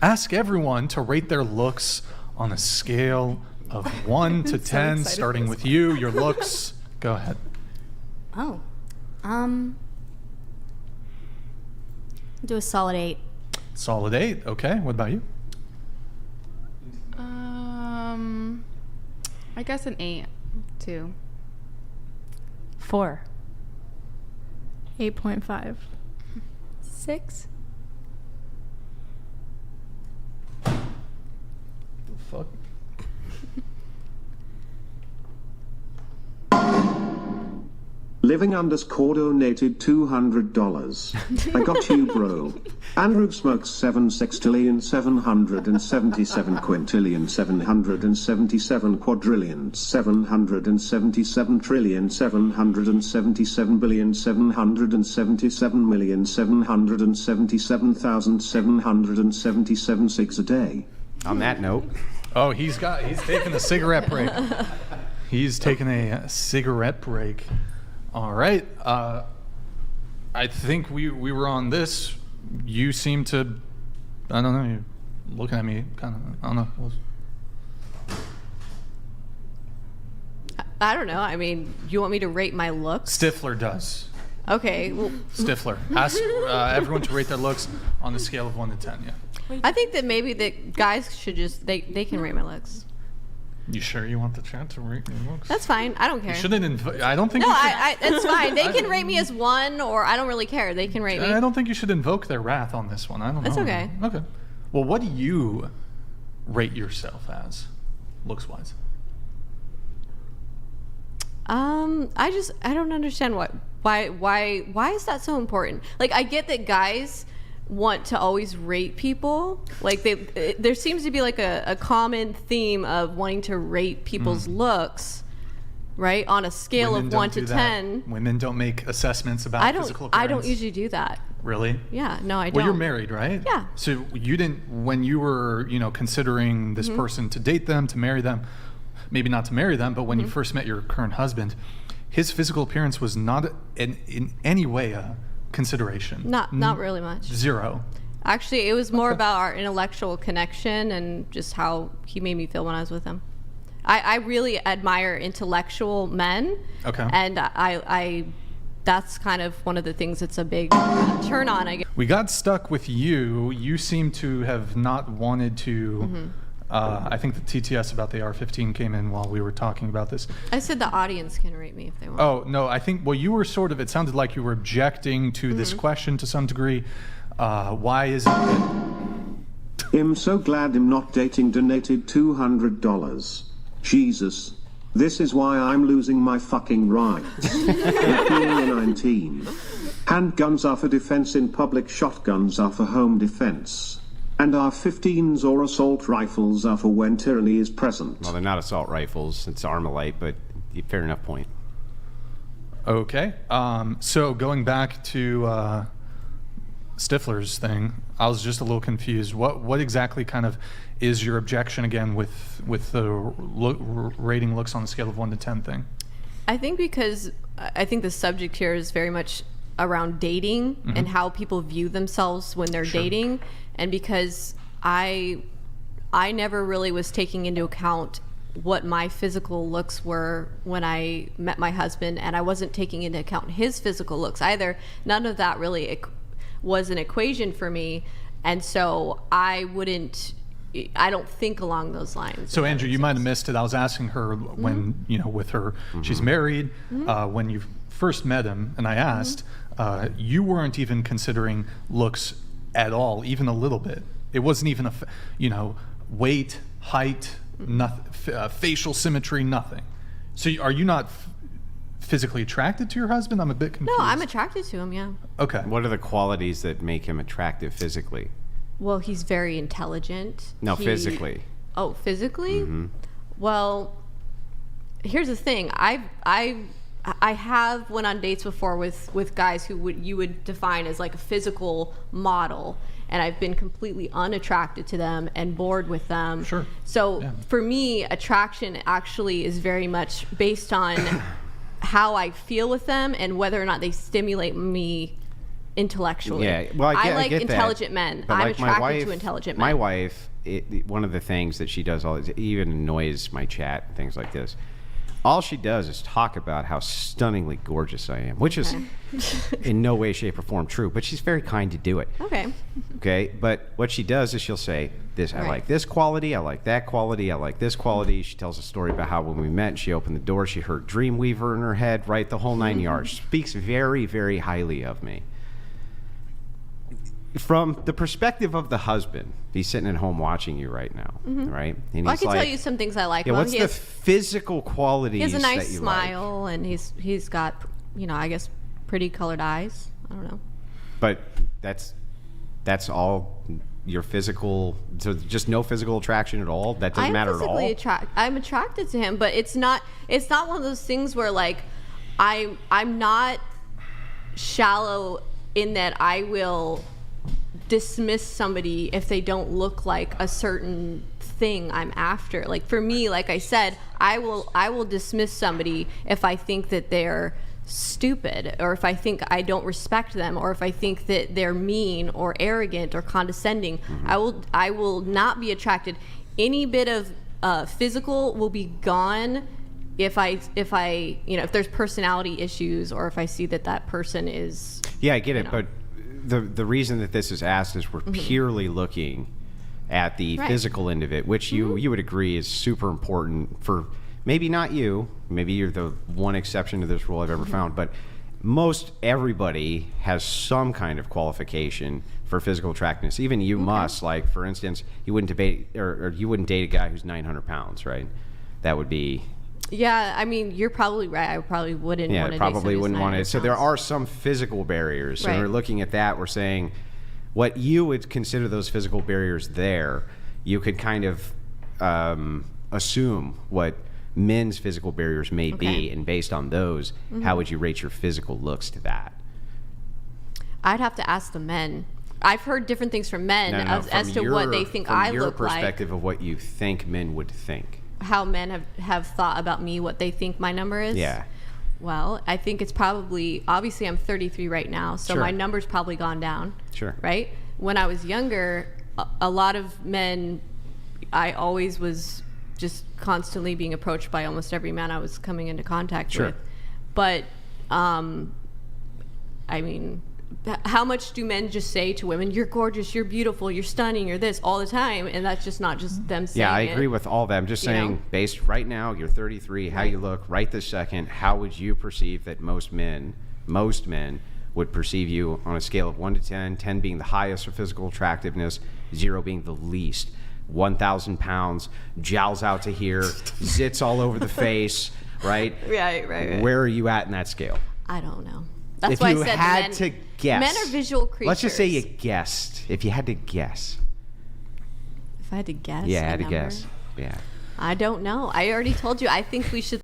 ask everyone to rate their looks on a scale of 1 to 10, starting with you, your looks. Go ahead. Oh. Do a solid 8. Solid 8. Okay. What about you? I guess an 8, too. 4. 8.5. 6. Fuck. Living_core donated $200. I got you, bro. Andrew smokes 7 sextillion 777 quintillion 777 quadrillion 777 trillion 777 billion 777 million 777,777 cigs a day. On that note. Oh, he's taking a cigarette break. He's taking a cigarette break. All right. I think we were on this. You seem to, I don't know, you're looking at me kind of, I don't know. I don't know. I mean, you want me to rate my looks? Stifler does. Okay. Well, Stifler. Ask everyone to rate their looks on the scale of 1 to 10, yeah. I think that maybe the guys should just, they can rate my looks. You sure you want the chat to rate your looks? That's fine. I don't care. You shouldn't I don't think No, you should. it's fine. They can rate me as 1, or I don't really care. They can rate me. I don't think you should invoke their wrath on this one. I don't know. It's okay. Okay. Well, what do you rate yourself as, looks-wise? I don't understand why is that so important? Like, I get that guys want to always rate people. Like, there seems to be like a common theme of wanting to rate people's looks, right? On a scale Women of don't 1 to do that. 10. Women don't make assessments about physical appearance. I don't usually do that. Really? Yeah, no, I don't. Well, you're married, right? Yeah. So you didn't, when you were, considering this person to date them, to marry them, maybe not to marry them, but when you first met your current husband, his physical appearance was not in any way a consideration. Not really much. 0. Actually, it was more about our intellectual connection and just how he made me feel when I was with him. I really admire intellectual men. Okay. And I that's kind of one of the things that's a big turn on, I guess. We got stuck with you. You seem to have not wanted to. I think the TTS about the AR-15 came in while we were talking about this. I said the audience can rate me if they want. Oh, no, I think, well, you were it sounded like you were objecting to this question to some degree. Why is it that... I'm so glad I'm not dating donated $200. Jesus. This is why I'm losing my fucking rights. Being 19. Handguns are for defense in public, shotguns are for home defense. And AR-15s or assault rifles are for when tyranny is present. Well, they're not assault rifles. It's Armalite, but fair enough point. Okay. So going back to Stifler's thing, I was just a little confused. What exactly kind of is your objection again with the rating looks on the scale of 1 to 10 thing? I think because I think the subject here is very much around dating and how people view themselves when they're dating. And because I never really was taking into account what my physical looks were when I met my husband, and I wasn't taking into account his physical looks either. None of that really was an equation for me, and so I don't think along those lines. So Andrew, you might have missed it. I was asking her when, with her, she's married, when you first met him, and I asked, you weren't even considering looks at all, even a little bit. It wasn't even weight, height, nothing, facial symmetry, nothing. So are you not physically attracted to your husband? I'm a bit confused. No, I'm attracted to him, yeah. Okay. What are the qualities that make him attractive physically? Well, he's very intelligent. No, physically. Oh, physically? Well, here's the thing. I have went on dates before with guys who you would define as like a physical model, and I've been completely unattracted to them and bored with them. Sure. So for me, attraction actually is very much based on how I feel with them and whether or not they stimulate me intellectually. Yeah, well, I like get that. intelligent men. But I'm like my attracted wife, to intelligent men. My wife, one of the things that she does, it even annoys my chat and things like this. All she does is talk about how stunningly gorgeous I am, which is in no way, shape, or form true, but she's very kind to do it. Okay. Okay, but what she does is she'll say, "This, I Right. like this quality, I like that quality, I like this quality." She tells a story about how when we met, she opened the door, she heard Dreamweaver in her head, right, the whole 9 yards. Speaks very, very highly of me. From the perspective of the husband, he's sitting at home watching you right now, right? And Well, I he's can like, tell you some things I like. yeah, Well, what's the physical qualities he has a that nice you smile, and he's got, I guess, pretty colored eyes. I don't know. like? But that's all your physical, so just no physical attraction at all? That doesn't matter at all? I'm attracted to him, but it's not one of those things where like I'm not shallow in that I will dismiss somebody if they don't look like a certain thing I'm after. Like for me, like I said, I will dismiss somebody if I think that they're stupid, or if I think I don't respect them, or if I think that they're mean or arrogant or condescending. I will not be attracted. Any bit of physical will be gone if there's personality issues, or if I see that person is. Yeah, I get it, but the reason that this is asked is we're purely looking at the Right. physical end of it, which you would agree is super important for maybe not you, maybe you're the one exception to this rule I've ever found, but most everybody has some kind of qualification for physical attractiveness. Even you must, like for instance, you wouldn't debate or you wouldn't date a guy who's 900 pounds, right? That would be. Yeah, I mean, you're probably right. I probably wouldn't want to probably wouldn't want it. So there are some physical barriers. So Right. we're looking at that. We're saying what you would consider those physical barriers there, you could kind of assume what men's physical barriers may be. Okay. And based on those, how would you rate your physical looks to that? I'd have to ask the men. I've heard different things from men as from to what they think from I your look like. perspective of what you think men would think. How men have thought about me, what they think my number is. Yeah. Well, I think it's probably, obviously I'm 33 right now, so Sure. my number's probably gone down. Sure. Right? When I was younger, a lot of men, I always was just constantly being approached by almost every man I was coming into contact Sure. with. But, I mean, how much do men just say to women, "You're gorgeous, you're beautiful, you're stunning, you're this," all the time? And that's just not just them saying Yeah, I it. agree with all that. I'm just you saying, know? based right now, you're 33, how you look right this second, how would you perceive that most men would perceive you on a scale of 1 to 10, 10 being the highest for physical attractiveness, 0 being the least? 1,000 pounds, jowls out to here, zits all over the face, right? Right. Where are you at in that scale? I don't know. That's If why you I said had men, to guess. Men are visual creatures. Let's just say you guessed. If you had to guess. If I had to guess. Yeah, I a had to number, guess. Yeah. I don't know. I already told you. I think we should